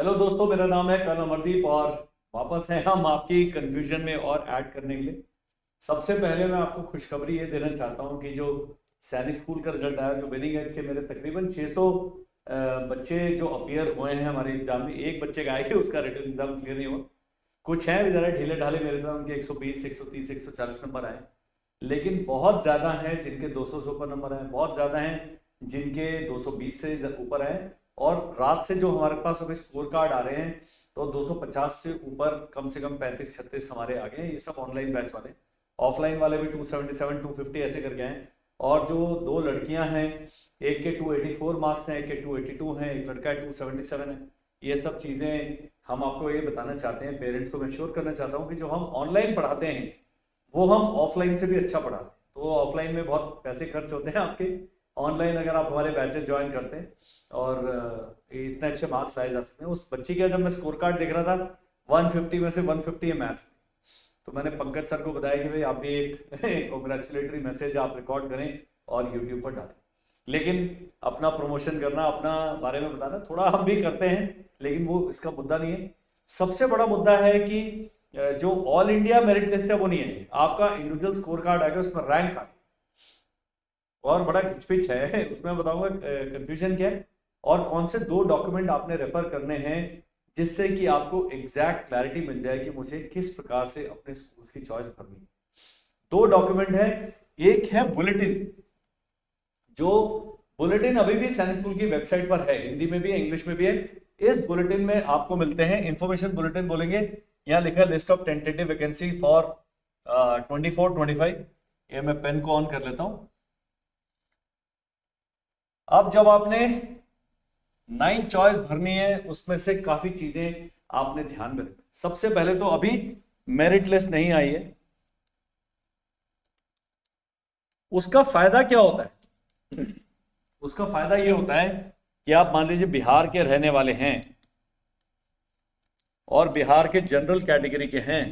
Hello दोस्तों, मेरा नाम है कर्नल अमरदीप और वापस हैं हम आपकी कंफ्यूजन में और ऐड करने के लिए। सबसे पहले मैं आपको खुशखबरी ये देना चाहता हूँ कि जो सैनिक स्कूल का रिजल्ट आया, जो विनिंग है, इसके मेरे तकरीबन 600 बच्चे जो अपीयर हुए हैं हमारे एग्जाम में। एक बच्चे का है कि उसका रिटन एग्जाम क्लियर नहीं हुआ। कुछ हैं ज़रा ढीले ढाले मेरे तरह, उनके 120, 130, 140 नंबर आए। लेकिन बहुत ज़्यादा हैं जिनके 200 से ऊपर नंबर आए, बहुत ज़्यादा हैं जिनके 220 से ऊपर आए। और रात से जो हमारे पास अभी स्कोर कार्ड आ रहे हैं तो 250 से ऊपर कम से कम 35-36 हमारे आ गए हैं। ये सब ऑनलाइन बैच वाले। ऑफलाइन वाले भी 277, 250 ऐसे करके हैं। और जो दो लड़कियां हैं, एक के 284 मार्क्स हैं, एक के 282 हैं, एक लड़का 277 है। ये सब चीज़ें हम आपको ये बताना चाहते हैं, पेरेंट्स को मैं श्योर करना चाहता हूँ कि जो हम ऑनलाइन पढ़ाते हैं वो हम ऑफलाइन से भी अच्छा पढ़ाते हैं। तो ऑफलाइन में बहुत पैसे खर्च होते हैं आपके, ऑनलाइन अगर आप हमारे बैचेस ज्वाइन करते हैं और इतने अच्छे मार्क्स लाए जा सकते हैं। उस बच्ची का जब मैं स्कोर कार्ड देख रहा था, 150 में से 150 है मैथ्स। तो मैंने पंकज सर को बताया कि भाई आप भी एक कॉन्ग्रेचुलेटरी मैसेज आप रिकॉर्ड करें और यूट्यूब पर डालें। लेकिन अपना प्रमोशन करना, अपना बारे में बताना थोड़ा हम भी करते हैं, लेकिन वो इसका मुद्दा नहीं है। सबसे बड़ा मुद्दा है कि जो ऑल इंडिया मेरिट लिस्ट है वो नहीं है। आपका इंडिविजुअल स्कोर कार्ड आ गया, उसमें रैंक आ गया और बड़ा खिचपिच है उसमें। बताऊंगा कंफ्यूजन क्या है और कौन से दो डॉक्यूमेंट आपने रेफर करने हैं जिससे कि आपको एग्जैक्ट क्लैरिटी मिल जाए कि मुझे किस प्रकार से अपने स्कूल की चॉइस करनी है। दो डॉक्यूमेंट है। एक है बुलेटिन, जो बुलेटिन अभी भी सैनिक स्कूल की वेबसाइट पर है, हिंदी में भी है, इंग्लिश में भी है। इस बुलेटिन में आपको मिलते हैं इंफॉर्मेशन बुलेटिन बोलेंगे, यहाँ लिखा है list of tentative vacancy for 24-25। ये मैं पेन को ऑन कर लेता हूं। अब जब आपने 9 चॉइस भरनी है, उसमें से काफी चीजें आपने ध्यान में रखनी। सबसे पहले तो अभी मेरिट लिस्ट नहीं आई है। उसका फायदा क्या होता है? उसका फायदा यह होता है कि आप मान लीजिए बिहार के रहने वाले हैं और बिहार के जनरल कैटेगरी के हैं,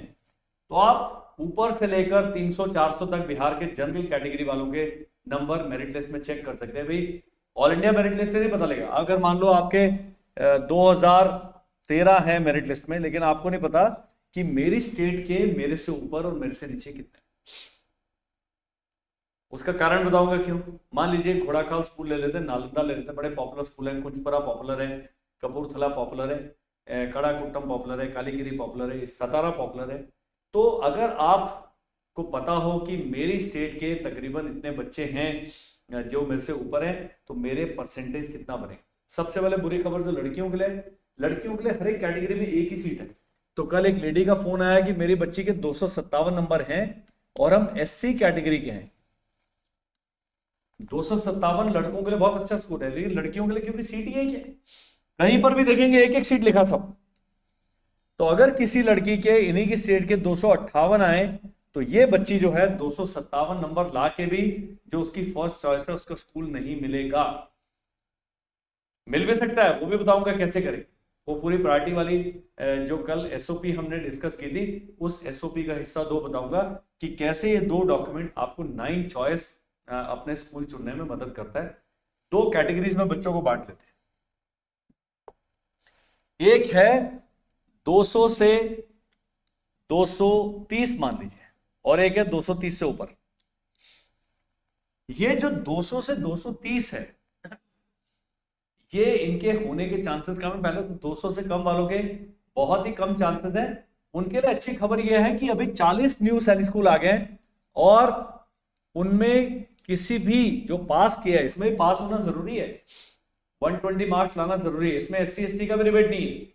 तो आप ऊपर से लेकर 300-400 तक बिहार के जनरल कैटेगरी वालों के नंबर मेरिट लिस्ट में चेक कर सकते हैं। भाई ऑल इंडिया मेरिट लिस्ट से नहीं पता लगेगा। अगर मान लो आपके 2013 है मेरिट लिस्ट में, लेकिन आपको नहीं पता कि मेरी स्टेट के मेरे से ऊपर और मेरे से नीचे कितने। उसका कारण बताऊंगा क्यों। मान लीजिए घोड़ाखाल स्कूल ले लेते हैं, नालंदा ले लेते हैं, बड़े पॉपुलर स्कूल हैं। कुंजपरा पॉपुलर है, कपूरथला पॉपुलर है, कड़ाकुट्टम पॉपुलर है, कालीगिरी पॉपुलर है, सतारा पॉपुलर है। तो अगर आपको पता हो कि मेरी स्टेट के तकरीबन इतने बच्चे हैं जो मेरे से ऊपर हैं, तो मेरे परसेंटेज कितना बने। सबसे पहले बुरी खबर जो लड़कियों के लिए, लड़कियों के लिए हर एक कैटेगरी में एक ही सीट है। तो कल एक लेडी का फोन आया कि मेरी बच्ची के 257 नंबर हैं और हम SC कैटेगरी के हैं। 257 लड़कों के लिए बहुत अच्छा स्कोर है, लेकिन लड़कियों के लिए क्योंकि सीट ही एक है, कहीं पर भी देखेंगे एक एक सीट लिखा सब। तो अगर किसी लड़की के इन्हीं की स्टेट के 258 आए, तो ये बच्ची जो है 257 नंबर ला के भी जो उसकी फर्स्ट चॉइस है उसका स्कूल नहीं मिलेगा। मिल भी सकता है, वो भी बताऊंगा कैसे करें। वो पूरी प्रायोरिटी वाली जो कल SOP हमने डिस्कस की थी, उस SOP का हिस्सा 2 बताऊंगा कि कैसे ये दो डॉक्यूमेंट आपको 9 चॉइस अपने स्कूल चुनने में मदद करता है। 2 कैटेगरीज में बच्चों को बांट लेते हैं। एक है 200 से 230 मान लीजिए, और एक है 230 से ऊपर। ये जो 200 से 230 है, ये इनके होने के चांसेस कम है। पहले तो 200 से कम वालों के बहुत ही कम चांसेस है। उनके लिए अच्छी खबर यह है कि अभी 40 न्यू सैनिक स्कूल आ गए और उनमें किसी भी जो पास किया है, इसमें पास होना जरूरी है, 120 मार्क्स लाना जरूरी है। इसमें SC ST का भी रिबेट नहीं है।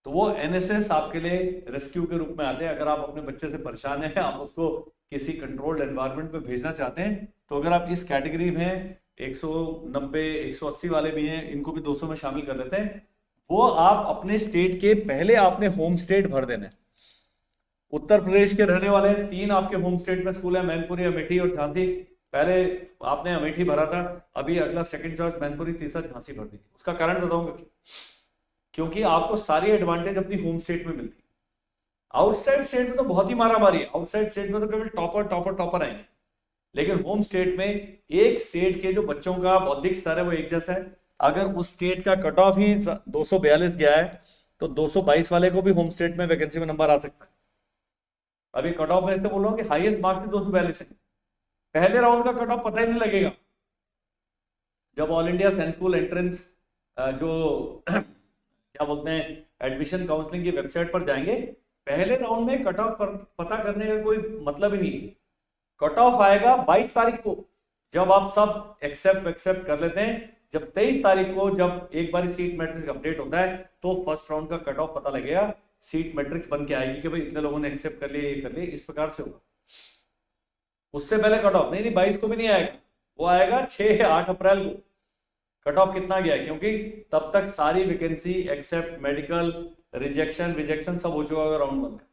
तो वो NSS आपके लिए रेस्क्यू के रूप में आते हैं। अगर आप अपने बच्चे से परेशान हैं, आप उसको किसी कंट्रोल्ड एनवायरनमेंट में भेजना चाहते हैं, तो अगर आप इस कैटेगरी में 190, 180 वाले भी हैं, इनको भी 200 में शामिल कर लेते हैं। वो आप अपने स्टेट के पहले आपने होम स्टेट भर देना है। उत्तर प्रदेश के रहने वाले 3 आपके होम स्टेट में स्कूल है, मैनपुरी, अमेठी और झांसी। पहले आपने अमेठी भरा था, अभी अगला सेकंड चॉइस मैनपुरी, तीसरा झांसी भर दी। उसका कारण बताऊंगा क्योंकि आपको सारी एडवांटेज अपनी होम स्टेट में मिलती है। आउटसाइड स्टेट में तो बहुत ही मारामारी है। आउटसाइड स्टेट में तो केवल टॉपर आएंगे, लेकिन होम स्टेट में एक स्टेट के जो बच्चों का बौद्धिक स्तर है वो एक जैसा है, अगर उस स्टेट का कट ऑफ ही 242 गया है तो 222 वाले को भी होम स्टेट में वैकेंसी में नंबर आ सकता है। अभी कट ऑफ में ऐसे बोल रहा हूं कि हाईएस्ट मार्क्स ही 242 है, पहले राउंड का कट ऑफ पता ही नहीं लगेगा। जब ऑल इंडिया सैनिक स्कूल एंट्रेंस जो क्या बोलते हैं एडमिशन काउंसलिंग की वेबसाइट पर जाएंगे, पहले राउंड में कट ऑफ पता करने का कोई मतलब ही नहीं है। कट ऑफ आएगा 22 तारीख को, जब आप सब एक्सेप्ट कर लेते हैं। जब 23 तारीख को जब एक बार सीट मैट्रिक्स अपडेट होता है तो फर्स्ट राउंड का कट ऑफ पता लगेगा, सीट मैट्रिक्स बन के आएगी कि भाई इतने लोगों ने एक्सेप्ट कर लिया, ये कर लिया, इस प्रकार से होगा। उससे पहले कट ऑफ नहीं 22 को भी नहीं आएगा, वो आएगा 6-8 अप्रैल को। कट ऑफ कितना गया, क्योंकि तब तक सारी वैकेंसी एक्सेप्ट मेडिकल रिजेक्शन सब हो चुका होगा राउंड 1 का।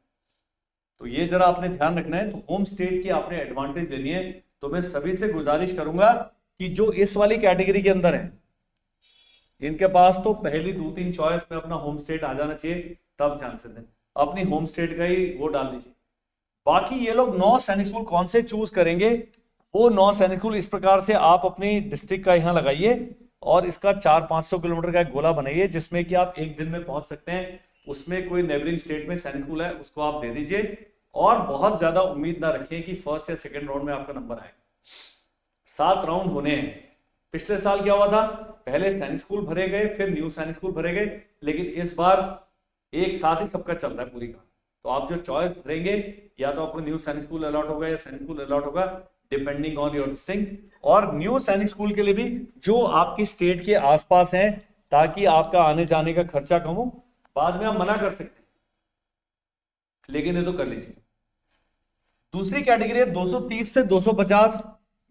तो ये जरा आपने ध्यान रखना है। तो होम स्टेट की आपने एडवांटेज लेनी है। तो मैं सभी से गुजारिश करूंगा कि जो इस वाली कैटेगरी के अंदर है, इनके पास तो पहली 2-3 चॉइस में अपना होम स्टेट आ जाना चाहिए, तब चांसेस है। अपनी होम स्टेट का ही वो डाल दीजिए। बाकी ये लोग 9 सैनिक स्कूल कौन से चूज करेंगे, वो 9 सैनिक स्कूल इस प्रकार से आप अपनी डिस्ट्रिक्ट का यहाँ लगाइए और इसका 400-500 किलोमीटर का एक गोला बनाइए जिसमें कि आप एक दिन में पहुंच सकते हैं। उसमें कोई नेबरिंग स्टेट में सैनिक स्कूल है उसको आप दे दीजिए, और बहुत ज्यादा उम्मीद ना रखें कि फर्स्ट या सेकंड राउंड में आपका नंबर आएगा। 7 राउंड होने हैं। पिछले साल क्या हुआ था, पहले सैनिक स्कूल भरे गए, फिर न्यू सैनिक स्कूल भरे गए, लेकिन इस बार एक साथ ही सबका चल रहा है पूरी का। तो आप जो चॉइस भरेंगे, या तो आपको न्यू सैनिक स्कूल अलॉट होगा या सैनिक स्कूल अलॉट होगा, डिपेंडिंग ऑन योर थिंग। और न्यू सैनिक स्कूल के लिए भी जो आपकी स्टेट के आसपास हैं, ताकि आपका आने जाने का खर्चा कम हो। बाद में आप मना कर सकते हैं, लेकिन ये तो कर लीजिए। दूसरी कैटेगरी है 230 से 250,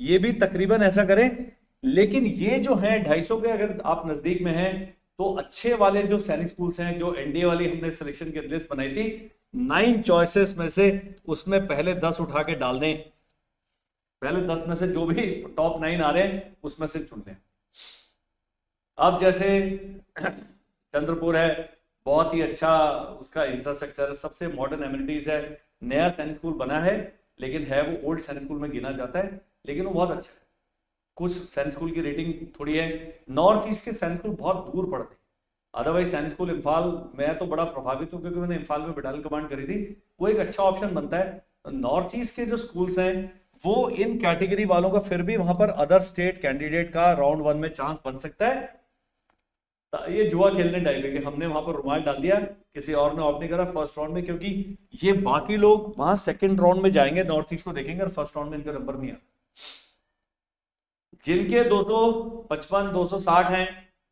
ये भी तकरीबन ऐसा करें। लेकिन ये जो है 250 के, अगर आप नजदीक में हैं तो अच्छे वाले जो सैनिक स्कूल्स हैं, जो एनडीए वाली हमने सिलेक्शन की लिस्ट बनाई थी 9 चॉइसेस में से, उसमें पहले 10 उठा के डाल दें। पहले 10 में से जो भी टॉप 9 आ रहे हैं उसमें से चुन लें। अब जैसे चंद्रपुर है, बहुत ही अच्छा उसका इंफ्रास्ट्रक्चर है, सबसे मॉडर्न एमिनिटीज है, नया सैनिक स्कूल बना है, लेकिन है वो ओल्ड सैनिक स्कूल में गिना जाता है, लेकिन वो बहुत अच्छा है। कुछ सैनिक स्कूल की रेटिंग थोड़ी है। नॉर्थ ईस्ट के सैनिक स्कूल बहुत दूर पड़ते हैं। अदरवाइज सैनिक स्कूल इम्फाल, मैं तो बड़ा प्रभावित हूँ क्योंकि मैंने इम्फाल में बटालियन कमांड करी थी, वो एक अच्छा ऑप्शन बनता है। नॉर्थ ईस्ट के जो स्कूल्स हैं वो इन कैटेगरी वालों का फिर भी वहां पर अदर स्टेट कैंडिडेट का राउंड 1 में चांस बन सकता है। ये जुआ खेलने टाइप है कि हमने वहां पर रुमाल डाल दिया, किसी और ने ऑप्ट नहीं करा फर्स्ट राउंड में, क्योंकि ये बाकी लोग वहां सेकंड राउंड में जाएंगे, नॉर्थ ईस्ट को देखेंगे, और फर्स्ट राउंड में इनका नंबर नहीं आता। जिनके 255 260 हैं,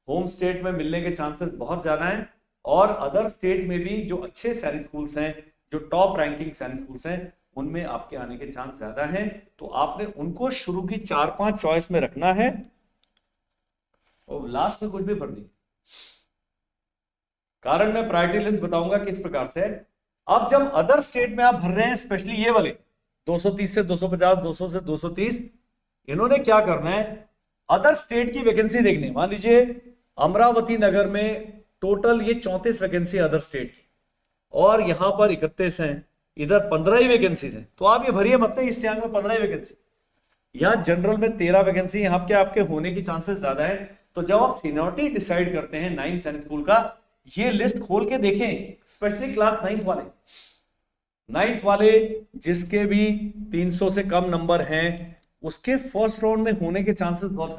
होम स्टेट में मिलने के चांसेस बहुत ज्यादा हैं। और अदर स्टेट में भी जो अच्छे सैनिक स्कूल्स हैं, जो टॉप रैंकिंग सैनिक स्कूल्स हैं, उनमें आपके आने के चांस ज्यादा हैं। तो आपने उनको शुरू की 4-5 चॉइस में रखना है और लास्ट में कुछ भी भर दी। कारण मैं प्रायोरिटी लिस्ट बताऊंगा किस प्रकार से। अब जब अदर स्टेट में आप भर रहे हैं, स्पेशली ये वाले 230 से 250, 200 से 230, इन्होंने क्या करना है, अदर स्टेट की वैकेंसी देखनी। मान लीजिए अमरावती नगर में टोटल ये 34 वैकेंसी अदर स्टेट की, और यहां पर 31 हैं, इधर 15 ही वैकेंसीज हैं। तो आप ये भरिए मत नहीं, इस टैंक में 15 ही वैकेंसी, यहां जनरल में 13 वैकेंसी, यहां के आपके होने की चांसेस ज्यादा है। तो जब आप सीनियरिटी डिसाइड करते हैं 9 सैनिक स्कूल का, ये लिस्ट खोल के देखें, स्पेशली क्लास 9th वाले जिसके भी 300 से कम नंबर हैं, उसके फर्स्ट राउंड में होने के चांसेस बहुत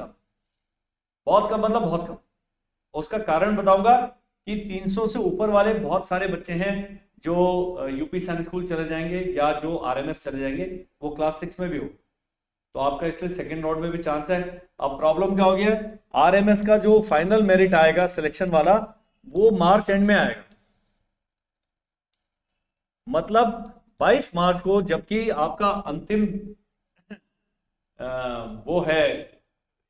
कम मतलब बहुत कम। उसका कारण बताऊंगा कि 300 से ऊपर वाले बहुत सारे बच्चे हैं जो यूपी सैनिक स्कूल चले जाएंगे या जो आरएमएस चले जाएंगे, वो क्लास 6 में भी हो, तो आपका इसलिए सेकंड राउंड में भी चांस है। अब प्रॉब्लम क्या हो गया, आरएमएस का जो फाइनल मेरिट आएगा सिलेक्शन वाला, वो मार्च एंड में आएगा, मतलब 22 मार्च को, जबकि आपका अंतिम वो है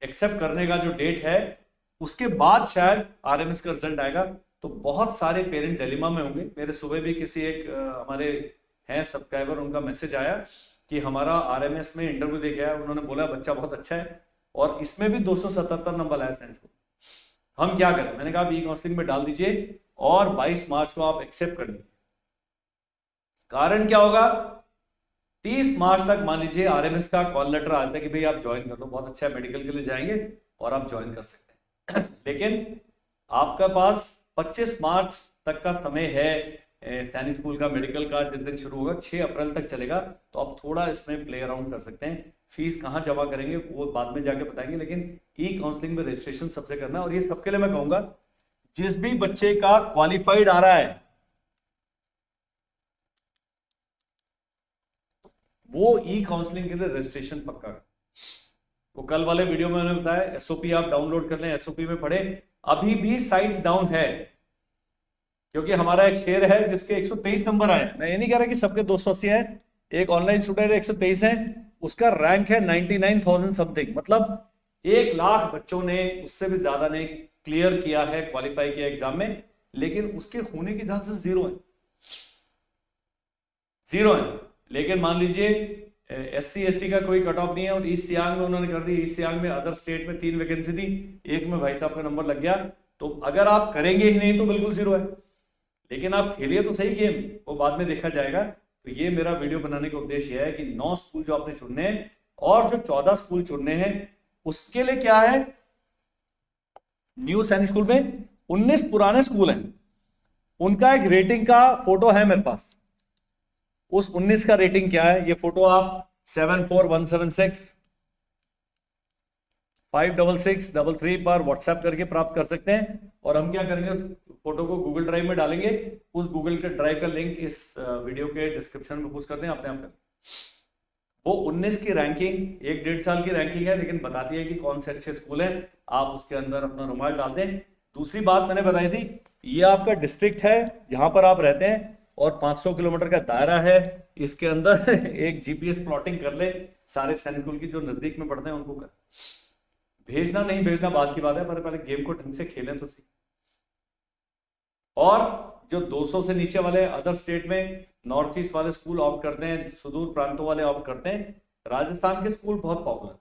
एक्सेप्ट करने का जो डेट है, उसके बाद शायद आरएमएस का रिजल्ट आएगा। तो बहुत सारे पेरेंट डिलेमा में होंगे। मेरे सुबह भी किसी एक हमारे हैं सब्सक्राइबर, उनका मैसेज आया कि हमारा आरएमएस में इंटरव्यू दे के आया, उन्होंने बोला बच्चा बहुत अच्छा है और इसमें भी 277 नंबर आया साइंस को, हम क्या करें। मैंने कहा ई काउंसलिंग में डाल दीजिए और 22 मार्च को आप एक्सेप्ट कर लीजिए। कारण क्या होगा, 30 मार्च तक मान लीजिए आरएमएस का कॉल लेटर आता है कि भाई आप ज्वाइन कर लो, बहुत अच्छा है, मेडिकल के लिए जाएंगे और आप ज्वाइन कर सकते हैं। लेकिन आपका पास 25 मार्च तक का समय है सैनिक स्कूल का मेडिकल का, जिस दिन शुरू होगा 6 अप्रैल तक चलेगा, तो आप थोड़ा इसमें प्ले अराउंड कर सकते हैं। फीस कहाँ जमा करेंगे वो बाद में जाके बताएंगे, लेकिन ई काउंसलिंग में रजिस्ट्रेशन सबसे करना है। और ये सबके लिए मैं कहूंगा, जिस भी बच्चे का क्वालिफाइड आ रहा है वो ई काउंसलिंग के लिए रजिस्ट्रेशन पक्का कर। वो कल वाले वीडियो में मैंने बताया, एसओपी आप डाउनलोड कर लें, एसओपी में पढ़े। अभी भी साइट डाउन है, क्योंकि हमारा एक शेयर है जिसके 123 नंबर आए। मैं ये नहीं कह रहा कि सबके 280 है, एक ऑनलाइन स्टूडेंट 123 है, उसका रैंक है 99,000 समथिंग, मतलब 1 लाख बच्चों ने, उससे भी ज्यादा ने क्लियर किया है, क्वालिफाई किया एग्जाम में, लेकिन उसके होने की चांसेस 0 है, 0 है। लेकिन मान लीजिए SC ST का कोई कट ऑफ नहीं है, और ईस्ट सियांग में उन्होंने कर दी, ईस्ट सियांग में अदर स्टेट में 3 वैकेंसी थी, एक में भाई साहब का नंबर लग गया, तो अगर आप करेंगे ही नहीं तो बिल्कुल 0 है। लेकिन आप खेलिए तो सही गेम, वो बाद में देखा जाएगा। तो ये मेरा वीडियो बनाने का उद्देश्य है कि 9 स्कूल जो आपने चुनने हैं और जो 14 स्कूल चुनने हैं, उसके लिए क्या है, न्यू सैनिक स्कूल में 19 पुराने स्कूल हैं, उनका एक रेटिंग का फोटो है मेरे पास। उस 19 का रेटिंग क्या है, ये फोटो आप 74176 56633 पर व्हाट्सएप करके प्राप्त कर सकते हैं। और हम क्या करेंगे, उस फोटो को गूगल ड्राइव में डालेंगे, उस गूगल के ड्राइव का लिंक इस वीडियो के डिस्क्रिप्शन में पुश कर दें अपने आप। वो 19 की रैंकिंग 1-1.5 साल की रैंकिंग है, लेकिन बताती है कि कौन से अच्छे स्कूल हैं, आप उसके अंदर अपना रुमाल डाल दें। दूसरी बात मैंने बताई थी, ये आपका डिस्ट्रिक्ट है जहां पर आप रहते हैं, और 500 किलोमीटर का दायरा है, इसके अंदर एक जीपीएस प्लॉटिंग कर ले सारे सैनिक स्कूल की जो नजदीक में पढ़ते हैं उनको कर। भेजना नहीं भेजना बात की बात है, पर पहले गेम को ढंग से खेलें तो सही। और जो 200 से नीचे वाले अदर स्टेट में नॉर्थ ईस्ट वाले स्कूल ऑप्ट करते हैं, सुदूर प्रांतों वाले ऑप्ट करते हैं। राजस्थान के स्कूल बहुत पॉपुलर,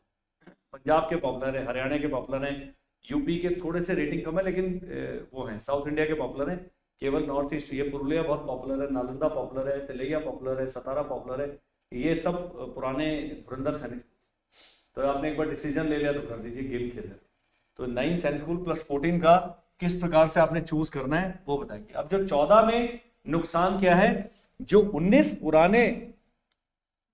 पंजाब के पॉपुलर है, हरियाणा के पॉपुलर हैं, यूपी के थोड़े से रेटिंग कम है, लेकिन वो हैं, साउथ इंडिया के पॉपुलर हैं। केवल नॉर्थ ईस्ट, ये पुरुलिया बहुत पॉपुलर है, नालंदा पॉपुलर है, तिलैया पॉपुलर है, सतारा पॉपुलर है, ये सब पुराने धुरंधर सैनिक स्कूल। तो आपने एक बार डिसीजन ले लिया तो कर दीजिए, गेम खेलते। तो 9 सैनिक स्कूल प्लस 14 का किस प्रकार से आपने चूज करना है वो बताएंगे। अब जो 14 में नुकसान क्या है, जो 19 पुराने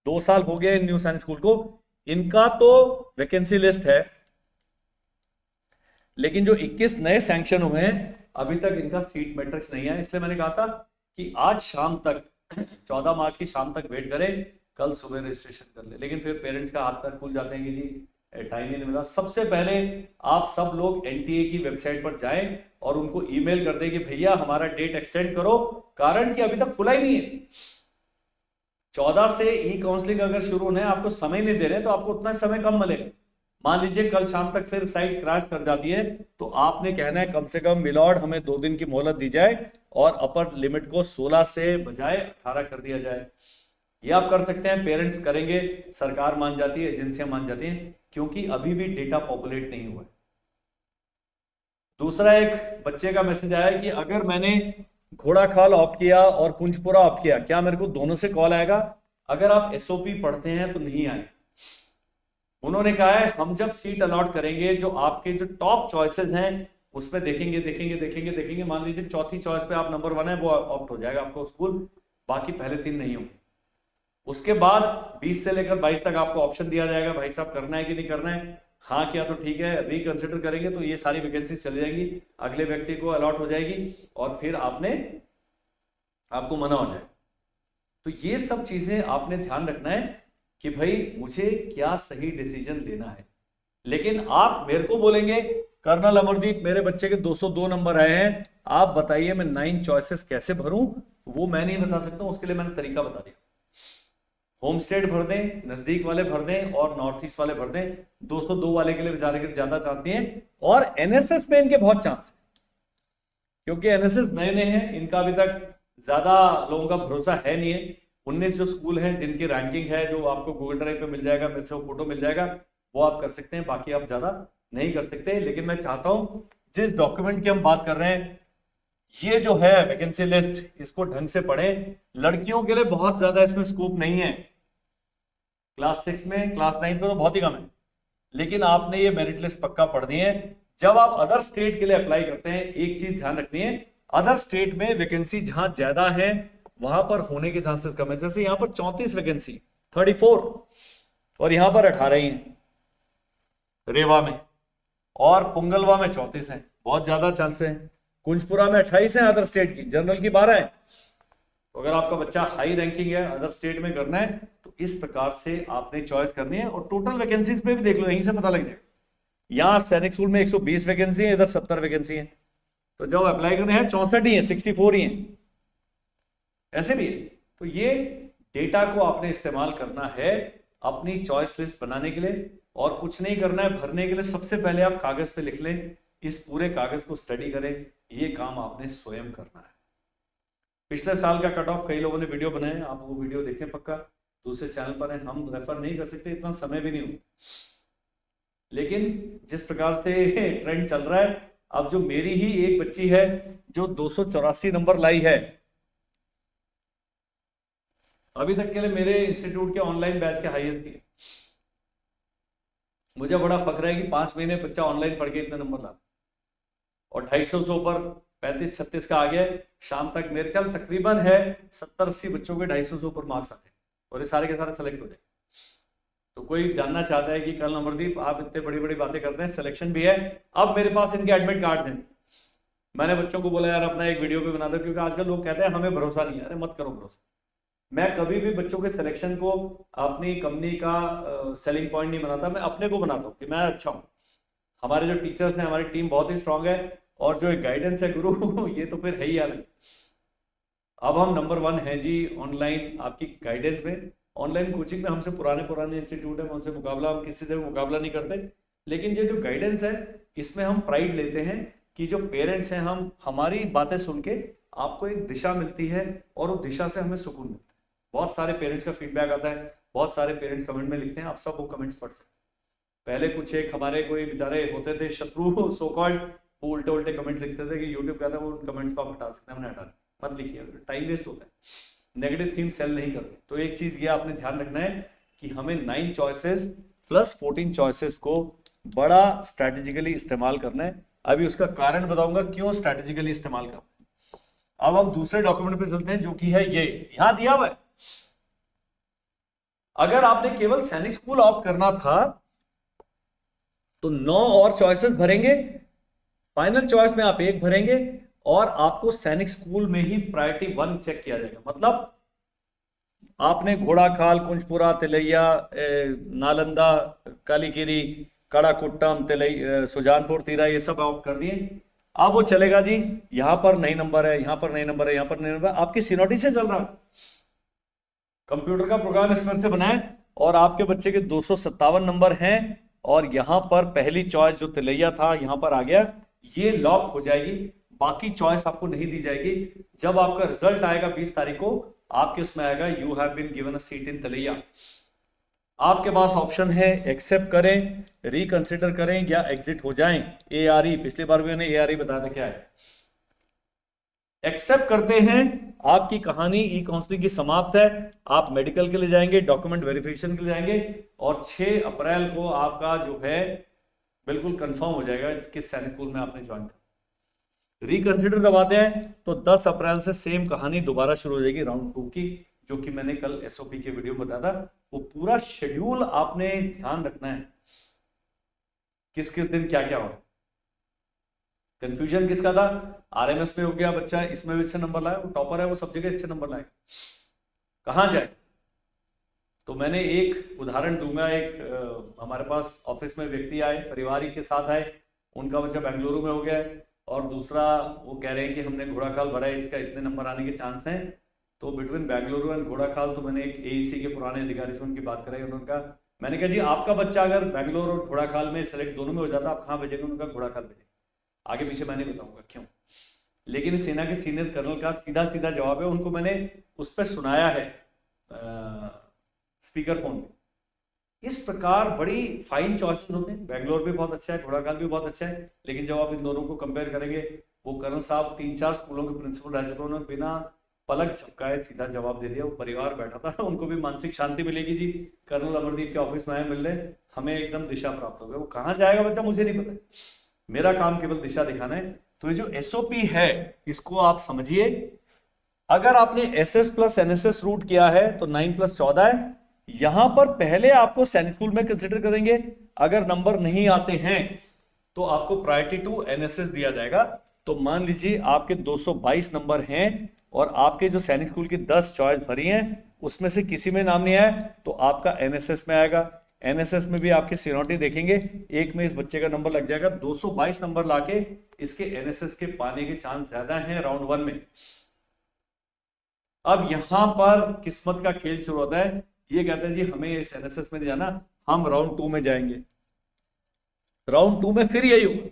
2 साल हो गए न्यू सैनिक स्कूल को, इनका तो वैकेंसी लिस्ट है, लेकिन जो 21 नए सैंक्शन हुए हैं अभी तक इनका सीट मैट्रिक्स नहीं है। इसलिए मैंने कहा था कि आज शाम तक 14 मार्च की शाम तक वेट करें, कल सुबह रजिस्ट्रेशन कर ले। लेकिन फिर पेरेंट्स का हाथ पैर खुल जाते हैं कि जी टाइम ही नहीं मिला। सबसे पहले आप सब लोग एनटीए की वेबसाइट पर जाएं और उनको ईमेल कर दें कि भैया हमारा डेट एक्सटेंड करो, कारण कि अभी तक खुला ही नहीं है। 14 से ई काउंसलिंग अगर शुरू होने आपको समय नहीं दे रहे तो आपको उतना समय कम मिलेगा। मान लीजिए कल शाम तक फिर साइट क्रैश कर जाती है, तो आपने कहना है कम से कम मिलॉर्ड हमें 2 दिन की मोहलत दी जाए और अपर लिमिट को 16 से बजाय 18 कर दिया जाए। ये आप कर सकते हैं, पेरेंट्स करेंगे, सरकार मान जाती है, एजेंसियां मान जाती हैं, क्योंकि अभी भी डेटा पॉपुलेट नहीं हुआ है। दूसरा, एक बच्चे का मैसेज आया कि अगर मैंने घोड़ाखाल ऑप्ट किया और कुंजपुरा ऑप्ट किया, क्या मेरे को दोनों से कॉल आएगा? अगर आप एसओपी पढ़ते हैं तो नहीं आए। उन्होंने कहा है हम जब सीट अलॉट करेंगे, जो आपके जो टॉप चॉइसेस हैं उसमें देखेंगे। मान लीजिए चौथी चॉइस पे आप नंबर 1 है, वो ऑप्ट हो जाएगा आपको स्कूल, बाकी पहले 3 नहीं होंगे। उसके बाद 20 से लेकर 22 तक आपको ऑप्शन दिया जाएगा, भाई साहब करना है कि नहीं करना है। हाँ किया तो ठीक है, रिकंसिडर करेंगे तो ये सारी वैकेंसी चली जाएंगी, अगले व्यक्ति को अलॉट हो जाएगी और फिर आपको मना हो जाए। तो ये सब चीजें आपने ध्यान रखना है कि भाई मुझे क्या सही डिसीजन लेना है। लेकिन आप मेरे को बोलेंगे कर्नल अमरदीप मेरे बच्चे के 202 नंबर आए हैं, आप बताइए मैं 9 चॉइसेस कैसे भरूं? वो मैं नहीं बता सकता हूं, उसके लिए मैंने तरीका बता दिया। होम स्टेट भर दें, नजदीक वाले भर दें और नॉर्थ ईस्ट वाले भर दें। 202 वाले के लिए बेचारे के ज्यादा चांस नहीं है, और एनएसएस में इनके बहुत चांस है, क्योंकि एनएसएस नए नए हैं, इनका अभी तक ज्यादा लोगों का भरोसा है नहीं है। 19 जो स्कूल हैं जिनकी रैंकिंग है, जो आपको गूगल ड्राइव पे मिल जाएगा, मेरे से वो फोटो मिल जाएगा, वो आप कर सकते हैं, बाकी आप ज्यादा नहीं कर सकते। लेकिन मैं चाहता हूं जिस डॉक्यूमेंट की हम बात कर रहे हैं, ये जो है वैकेंसी लिस्ट, इसको ढंग से पढ़ें। लड़कियों के लिए बहुत ज्यादा इसमें स्कोप नहीं है, क्लास 6 में, क्लास 9 पे तो बहुत ही कम है, लेकिन आपने ये मेरिट लिस्ट पक्का पढ़नी है। जब आप अदर स्टेट के लिए अप्लाई करते हैं, एक चीज ध्यान रखनी है, अदर स्टेट में वैकेंसी जहां ज्यादा है वहां पर होने के चांसेस कम है। जैसे यहां पर 34 वैकेंसी, 34, और यहां पर 18 ही है रेवा में, और पुंगलवा में 34 है, बहुत ज्यादा चांसेस हैं। कुंजपुरा में 28 है अदर स्टेट की, जनरल की 12 है। तो अगर आपका बच्चा हाई रैंकिंग है, अदर स्टेट में करना है, तो इस प्रकार से आपने चॉइस करनी है। और टोटल वैकेंसीज पे भी देख लो, यहीं से पता लग जाएगा। यहाँ सैनिक स्कूल में 120 वैकेंसी है, इधर 70 वैकेंसी है, तो जब अप्लाई करने हैं 64 ही है, 64 ही है, ऐसे भी है। तो ये डेटा को आपने इस्तेमाल करना है अपनी चॉइस लिस्ट बनाने के लिए, और कुछ नहीं करना है भरने के लिए। सबसे पहले आप कागज पे लिख लें, इस पूरे कागज को स्टडी करें, ये काम आपने स्वयं करना है। पिछले साल का कट ऑफ कई लोगों ने वीडियो बनाए, आप वो वीडियो देखें पक्का, दूसरे चैनल पर है, हम रेफर नहीं कर सकते, इतना समय भी नहीं होता। लेकिन जिस प्रकार से ट्रेंड चल रहा है, अब जो मेरी ही एक बच्ची है जो 284 नंबर लाई है, अभी तक के लिए मेरे इंस्टीट्यूट के ऑनलाइन बैच के हाईएस्ट थी। मुझे बड़ा फख्र है कि 5 महीने बच्चा ऑनलाइन पढ़ के इतने नंबर ला, और 250 से ऊपर 35-36 का आ गया। शाम तक मेरे ख्याल तकरीबन है 70-80 बच्चों के 250 से ऊपर मार्क्स आते हैं, और ये सारे के सारे सेलेक्ट हो जाए। तो कोई जानना चाहता है कि कल अमरदीप आप इतने बड़ी बड़ी बातें करते हैं, सिलेक्शन भी है, अब मेरे पास इनके एडमिट कार्ड हैं। मैंने बच्चों को बोला यार अपना एक वीडियो भी बना दो, क्योंकि आजकल लोग कहते हैं हमें भरोसा नहीं है। अरे मत करो भरोसा, मैं कभी भी बच्चों के सिलेक्शन को अपनी कंपनी का सेलिंग पॉइंट नहीं बनाता, मैं अपने को बनाता हूँ कि मैं अच्छा हूँ। हमारे जो टीचर्स हैं, हमारी टीम बहुत ही स्ट्रांग है, और जो एक गाइडेंस है गुरु ये तो फिर है ही अलग। अब हम नंबर 1 हैं जी ऑनलाइन आपकी गाइडेंस में, ऑनलाइन कोचिंग में। हमसे पुराने इंस्टीट्यूट है, उनसे मुकाबला हम किसी से मुकाबला नहीं करते। लेकिन ये जो गाइडेंस है, इसमें हम प्राइड लेते हैं कि जो पेरेंट्स हैं, हम हमारी बातें सुन के आपको एक दिशा मिलती है, और उस दिशा से हमें सुकून मिलता है। बहुत सारे पेरेंट्स का फीडबैक आता है, बहुत सारे पेरेंट्स कमेंट में लिखते हैं, आप सब वो कमेंट्स पढ़ सकते हैं। पहले कुछ एक हमारे कोई बेचारे होते थे शत्रु सो कॉल्ड, वो उल्टे उल्टे कमेंट्स लिखते थे कि यूट्यूब कहता है वो कमेंट्स को आप हटा सकते हैं। हमने हटा, मत लिखिए, टाइम वेस्ट होता है, नेगेटिव थीम सेल नहीं करते। तो एक चीज ये आपने ध्यान रखना है कि हमें 9 चॉइसेस प्लस 14 चॉइसेस को बड़ा स्ट्रैटेजिकली इस्तेमाल करना है। अभी उसका कारण बताऊंगा क्यों स्ट्रैटेजिकली इस्तेमाल करना है। अब हम दूसरे डॉक्यूमेंट पे चलते हैं, जो कि है ये, यहां दिया हुआ है। अगर आपने केवल सैनिक स्कूल ऑप्ट करना था तो 9 और चॉइसेस भरेंगे, फाइनल चॉइस में आप 1 भरेंगे, और आपको सैनिक स्कूल में ही प्रायोरिटी 1 चेक किया जाएगा। मतलब आपने घोड़ाखाल, कुंजपुरा, तिलैया, नालंदा, कालीकिरी, कड़ाकुट्टम, सुजानपुर, तीरा, ये सब ऑप्ट कर दिए। अब वो चलेगा जी, यहां पर नहीं नंबर है, यहां पर नहीं नंबर है, यहां पर नहीं नंबर है, आपकी सीनोटी से चल रहा है। कंप्यूटर का प्रोग्राम इस तरह से बना है, और आपके बच्चे के 257 नंबर हैं, और यहां पर पहली चॉइस जो तिलैया था यहां पर आ गया, ये लॉक हो जाएगी। बाकी चॉइस आपको नहीं दी जाएगी। जब आपका रिजल्ट आएगा 20 तारीख को, आपके उसमें आएगा you have been given a seat in Tilaiya. आपके पास ऑप्शन है एक्सेप्ट करें, रिकंसिडर करें, या एग्जिट हो जाएं। ARE, पिछली बार भी मैंने ARE बताया था क्या है। एक्सेप्ट करते हैं, आपकी कहानी ई काउंसलिंग की समाप्त है, आप मेडिकल के लिए जाएंगे, डॉक्यूमेंट वेरिफिकेशन के लिए जाएंगे, और 6 अप्रैल को आपका जो है बिल्कुल कंफर्म हो जाएगा किस सैनिक स्कूल में आपने ज्वाइन किया। रिकंसिडर दबाते हैं तो 10 अप्रैल से सेम कहानी दोबारा शुरू हो जाएगी राउंड 2 की, जो कि मैंने कल SOP के वीडियो में बताया था। वो पूरा शेड्यूल आपने ध्यान रखना है, किस किस दिन क्या क्या हो। कंफ्यूजन किसका था, RMS में हो गया बच्चा, इसमें भी अच्छे नंबर लाया, वो टॉपर है, वो सब जगह अच्छे नंबर लाए, कहां जाए। तो मैंने एक उदाहरण दूंगा, एक हमारे पास ऑफिस में व्यक्ति आए, परिवार के साथ आए, उनका बच्चा बेंगलुरु में हो गया है, और दूसरा वो कह रहे हैं कि हमने घोड़ाखाल भरा है, इसका इतने नंबर आने के चांस हैं। तो बिटवीन बेंगलुरु एंड घोड़ाखाल, तो मैंने एक AEC के पुराने अधिकारी से उनकी बात कराई। उन्होंने कहा, मैंने कहा जी आपका बच्चा अगर बेंगलुरु और घोड़ाखाल में सेलेक्ट दोनों में हो जाता, आप कहाँ भेजेंगे? उनका घोड़ाखाल भेजेंगे। आगे पीछे मैं नहीं बताऊंगा क्यों, लेकिन सेना के सीनियर कर्नल का सीधा सीधा जवाब है, उनको मैंने उस पर सुनाया है स्पीकर फोन पे। इस प्रकार बड़ी फाइन चॉइसेस होते हैं। बेंगलोर भी बहुत अच्छा है, घोड़ाखाल भी बहुत अच्छा है, लेकिन जब आप इन दोनों को कंपेयर करेंगे, वो कर्नल साहब 3-4 स्कूलों के प्रिंसिपल रह चुके, उन्होंने बिना पलक झपकाए सीधा जवाब दे दिया। वो परिवार बैठा था, उनको भी मानसिक शांति मिलेगी जी, कर्नल अमरदीप के ऑफिस में आए मिलने, हमें एकदम दिशा प्राप्त हो गई। वो कहाँ जाएगा बच्चा मुझे नहीं पता, मेरा काम केवल दिशा दिखाना है। तो ये जो एसओपी है इसको आप समझिए। अगर आपने एसएस प्लस एनएसएस रूट किया है तो 9+14 है। यहां पर पहले आपको सैनिक स्कूल में कंसिडर करेंगे, अगर नंबर नहीं आते हैं तो आपको प्रायोरिटी टू एनएसएस दिया जाएगा। तो मान लीजिए आपके 222 नंबर हैं और आपके जो सैनिक स्कूल की 10 चॉइस भरी हैं उसमें से किसी में नाम नहीं आया तो आपका एनएसएस में आएगा। एनएसएस में भी आपके सीनियरिटी देखेंगे, एक में इस बच्चे का नंबर लग जाएगा। 222 नंबर लाके इसके एनएसएस के पाने के चांस ज्यादा हैं राउंड 1 में। अब यहां पर किस्मत का खेल शुरू होता है। ये कहता है जी हमें इस एनएसएस में नहीं जाना, हम राउंड 2 में जाएंगे। राउंड 2 में फिर यही होगा,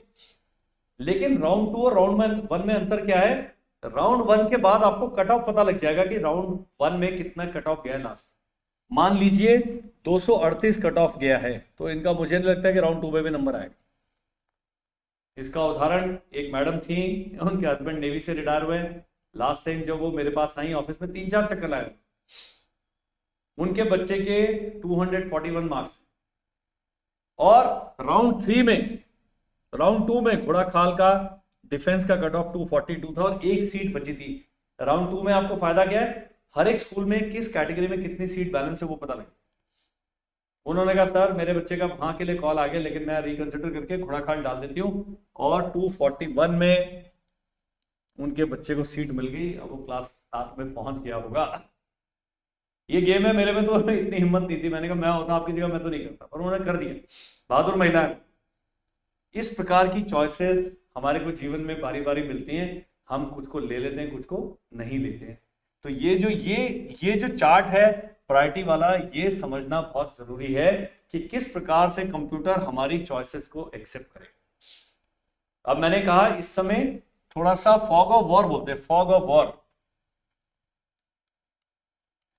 लेकिन राउंड 2 और राउंड 1 में अंतर क्या है? राउंड 1 के बाद आपको कट ऑफ पता लग जाएगा कि राउंड 1 में कितना कट ऑफ गया है लास्ट। मान लीजिए 238 कट ऑफ गया है तो इनका मुझे नहीं लगता है कि राउंड 2 में भी नंबर आएगा। इसका उदाहरण एक मैडम थी, उनके हस्बैंड नेवी से रिटायर हुए। लास्ट टाइम जब वो मेरे पास आई ऑफिस में 3-4 चक्कर लाए, उनके बच्चे के 241 मार्क्स और राउंड 3 में, राउंड 2 में घोड़ा खाल का डिफेंस का कट ऑफ 242 था और एक सीट बची थी। राउंड 2 में आपको फायदा क्या है? हर एक स्कूल में किस कैटेगरी में कितनी सीट बैलेंस है वो पता लगे। उन्होंने कहा सर मेरे बच्चे का वहां के लिए कॉल आ गया, लेकिन मैं रिकंसिडर करके घोड़ा खाल डाल देती हूँ, और 241 में उनके बच्चे को सीट मिल गई। अब वो क्लास 7 में पहुंच गया होगा। ये गेम है, मेरे में तो इतनी हिम्मत नहीं थी, मैंने कहा मैं होता आपकी जगह मैं तो नहीं करता, पर उन्होंने कर दिया। बहादुर महिला है। इस प्रकार की चॉइसेस हमारे को जीवन में बारी बारी मिलती हैं, हम कुछ को ले लेते हैं कुछ को नहीं लेते हैं। तो ये जो चार्ट है प्रायोरिटी वाला, ये समझना बहुत जरूरी है कि किस प्रकार से कंप्यूटर हमारी चॉइसेस को एक्सेप्ट करेगा। अब मैंने कहा इस समय थोड़ा सा फॉग ऑफ वॉर बोलते हैं, फॉग ऑफ वॉर,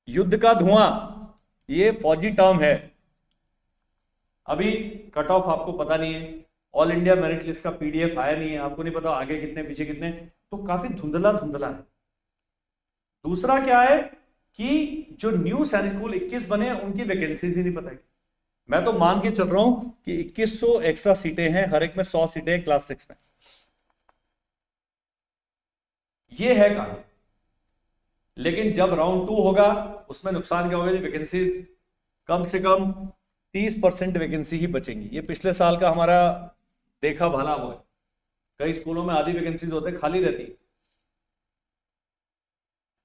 युद्ध का धुआं, ये फौजी टर्म है। अभी कट ऑफ आपको पता नहीं है, ऑल इंडिया मेरिट लिस्ट का पीडीएफ आया नहीं है, आपको नहीं पता आगे कितने पीछे कितने, तो काफी धुंधला धुंधला है। दूसरा क्या है कि जो न्यू सैनिक स्कूल 21 बने उनकी वैकेंसीज ही नहीं पता है। मैं तो मान के चल रहा हूं कि 2100 एक्स्ट्रा सीटें हैं, हर एक में 100 सीटें हैं क्लास 6 में। ये है कहानी। लेकिन जब राउंड 2 होगा उसमें नुकसान क्या होगा? वैकेंसीज कम से कम 30% वैकेंसी ही बचेंगी। ये पिछले साल का हमारा देखा भाला हुआ है। कई स्कूलों में आधी वैकेंसीज होते खाली रहती।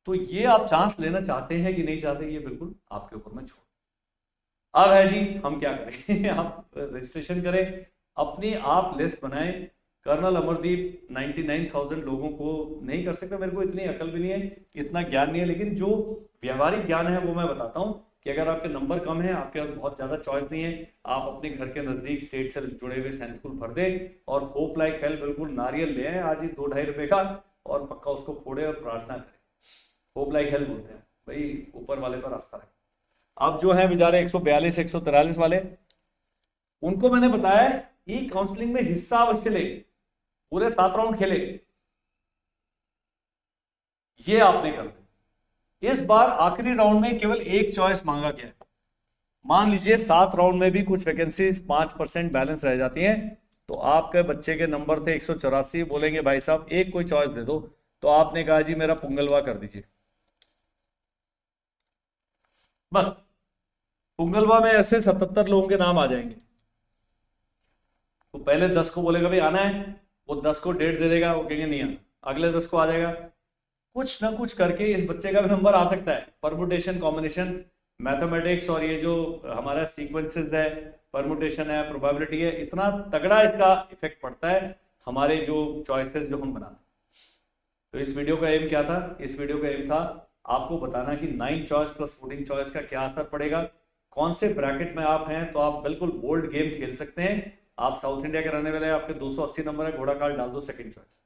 तो ये आप चांस लेना चाहते हैं कि नहीं चाहते, ये बिल्कुल आपके ऊपर में छोड़। अब है जी हम क्या करें? आप रजिस्ट्रेशन करें, अपनी आप लिस्ट बनाएं। कर्नल अमरदीप 99,000 लोगों को नहीं कर सकते, मेरे को इतनी अकल भी नहीं है, इतना ज्ञान नहीं है, लेकिन जो व्यवहारिक ज्ञान है वो मैं बताता हूं कि अगर आपके नंबर कम है, आपके पास बहुत ज्यादा चॉइस नहीं है, आप अपने घर के नजदीक स्टेट से जुड़े हुए सैनिक स्कूल भर दें और होप लाइक हेल्प बिल्कुल नारियल ले आए आज ही 2-2.5 रुपए का, और पक्का उसको फोड़े और प्रार्थना करें। होप लाइक हेल्प बोलते हैं भाई, ऊपर वाले पर आस्था रखें। अब जो है बेचारे 142 143 वाले, उनको मैंने बताया ई काउंसलिंग में हिस्सा अवश्य ले, पूरे 7 राउंड खेले, ये आपने कर दिया। इस बार आखिरी राउंड में केवल एक चॉइस मांगा गया है। मान लीजिए 7 राउंड में भी कुछ वैकेंसीज 5% बैलेंस रह जाती हैं, तो आपके बच्चे के नंबर थे 184, बोलेंगे भाई साहब एक कोई चॉइस दे दो, तो आपने कहा जी मेरा पुंगलवा कर दीजिए। बस पुंगलवा में ऐसे 77 लोगों के नाम आ जाएंगे। तो पहले 10 को बोलेगा भाई आना है, वो 10 को डेट दे देगा, वो कहेंगे नहीं आना, अगले 10 को आ जाएगा। कुछ ना कुछ करके इस बच्चे का भी नंबर आ सकता है। परमुटेशन, कॉम्बिनेशन, मैथमेटिक्स और ये जो हमारा सीक्वेंसेस है, परमुटेशन है, प्रोबेबिलिटी है, इतना तगड़ा इसका इफेक्ट पड़ता है हमारे जो चॉइसेस जो हम बनाते हैं। तो इस वीडियो का एम क्या था? इस वीडियो का एम था आपको बताना कि 9 चॉइस प्लस 14 चॉइस का क्या असर पड़ेगा। कौन से ब्रैकेट में आप हैं तो आप बिल्कुल बोल्ड गेम खेल सकते हैं। आप साउथ इंडिया के रहने वाले हैं, आपके 280 नंबर है, घोड़ा खाल डाल दो सेकंड चॉइस,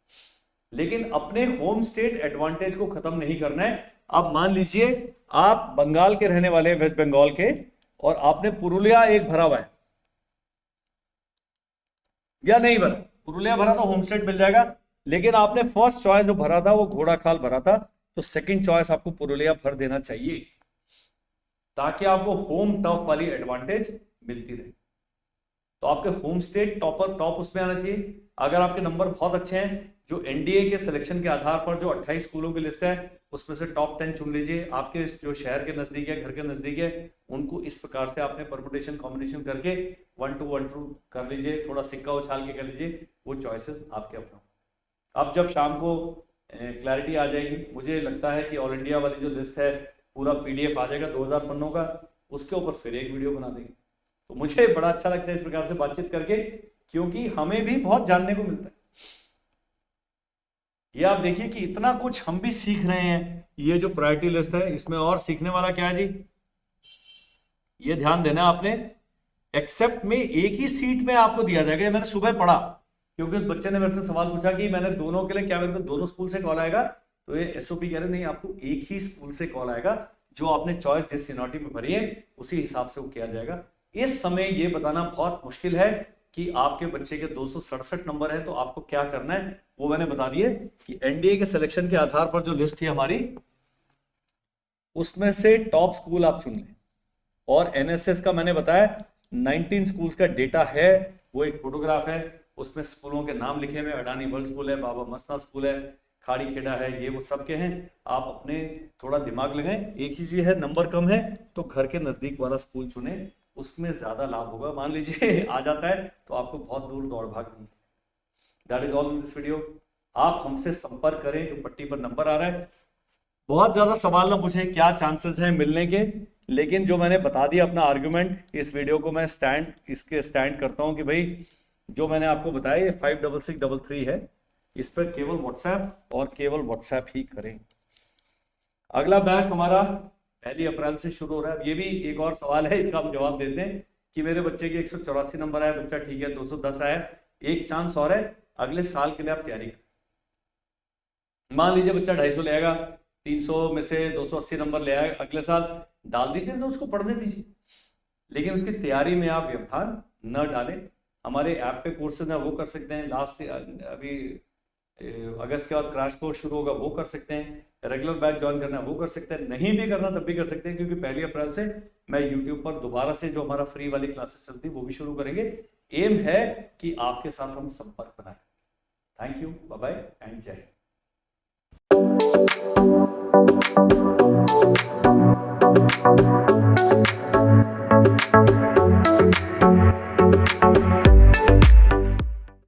लेकिन अपने होम स्टेट एडवांटेज को खत्म नहीं करना है। अब मान लीजिए आप बंगाल के रहने वाले हैं, वेस्ट बंगाल के, और आपने पुरुलिया एक भरा हुआ है या नहीं भरा, पुरुलिया भरा तो होम स्टेट मिल जाएगा, लेकिन आपने फर्स्ट चॉइस जो भरा था वो घोड़ा खाल भरा था, तो सेकंड चॉइस आपको पुरुलिया भर देना चाहिए ताकि आपको होम टफ वाली एडवांटेज मिलती रहे। तो आपके होम स्टेट टॉप उसमें आना चाहिए, अगर आपके नंबर बहुत अच्छे हैं, जो एनडीए के सिलेक्शन के आधार पर जो 28 स्कूलों की लिस्ट है उसमें से टॉप 10 चुन लीजिए। आपके जो शहर के नजदीक है, घर के नजदीक है, उनको इस प्रकार से आपने परमुटेशन कॉम्बिनेशन करके 1 2 1 2 कर लीजिए, थोड़ा सिक्का उछाल के कर लीजिए, वो चॉइसेस आपके अपना। अब जब शाम को क्लैरिटी आ जाएगी, मुझे लगता है कि ऑल इंडिया वाली जो लिस्ट है पूरा पीडीएफ आ जाएगा 2000 पन्नों का, उसके ऊपर फिर एक वीडियो बना देंगे। तो मुझे बड़ा अच्छा लगता है इस प्रकार से बातचीत करके, क्योंकि हमें भी बहुत जानने को मिलता है। ये आप देखिए कि इतना कुछ हम भी सीख रहे हैं। ये जो प्रायोरिटी लिस्ट है इसमें और सीखने वाला क्या है जी, ये ध्यान देना आपने। एक्सेप्ट में एक ही सीट में आपको दिया जाएगा, मैंने सुबह पढ़ा क्योंकि उस बच्चे ने मेरे से सवाल पूछा कि मैंने दोनों के लिए क्या मेरे को दोनों स्कूल से कॉल आएगा, तो ये एसओपी कह रहे नहीं, आपको एक ही स्कूल से कॉल आएगा, जो आपने चॉइस जिस सीनियरिटी में भरी है उसी हिसाब से वो किया जाएगा। इस समय ये बताना बहुत मुश्किल है कि आपके बच्चे के 267 नंबर है तो आपको क्या करना है, वो मैंने बता दिए कि एनडीए के सिलेक्शन के आधार पर जो लिस्ट थी हमारी, उसमें से टॉप स्कूल आप चुन लें। और एनएसएस का मैंने बताया 19 स्कूल्स का डेटा है, वो एक फोटोग्राफ है, उसमें स्कूलों के नाम लिखे हुए, अडानी वर्ल्ड स्कूल है, बाबा मस्तान स्कूल है, खाड़ी खेड़ा है, ये वो सब के हैं। आप अपने थोड़ा दिमाग लगाएं। एक ही चीज है, नंबर कम है तो घर के नजदीक वाला स्कूल चुने, उसमें ज्यादा लाभ होगा। मान लीजिए आ जाता है तो आपको बहुत दूर दौड़ भाग नहीं। That is all in this video. आप हमसे संपर्क करें, जो पट्टी पर नंबर आ रहा है। बहुत ज्यादा सवाल ना पूछे क्या चांसेस हैं मिलने के, लेकिन जो मैंने बता दिया अपना आर्गुमेंट, इस वीडियो को मैं स्टैंड करता हूं कि भाई जो मैंने आपको बताया ये 56633 है, इस पर केवल व्हाट्सएप और केवल व्हाट्सएप ही करें। अगला बैच हमारा 1 अप्रैल से शुरू हो रहा है। ये भी एक और सवाल है, इसका हम जवाब देते हैं कि मेरे बच्चे के 184 नंबर आए, बच्चा ठीक है, 210 आया, एक चांस और है, अगले साल के लिए आप तैयारी करें। मान लीजिए बच्चा 250 ले आएगा, 300 में से 280 नंबर ले आए, अगले साल डाल दीजिए तो उसको पढ़ने दीजिए, लेकिन उसकी तैयारी में आप व्यवधान न डालें। हमारे ऐप पे कोर्सेज है वो कर सकते हैं, लास्ट अभी अगस्त के बाद क्रैश कोर्स शुरू होगा वो कर सकते हैं, रेगुलर बैच ज्वाइन करना है वो कर सकते हैं, नहीं भी करना तब भी कर सकते हैं, क्योंकि 1 अप्रैल से मैं यूट्यूब पर दोबारा से जो हमारा फ्री वाली क्लासेस चलती है वो भी शुरू करेंगे। एम है कि आपके साथ हम संपर्क बनाएं। Thank you, bye bye and जय हिंद।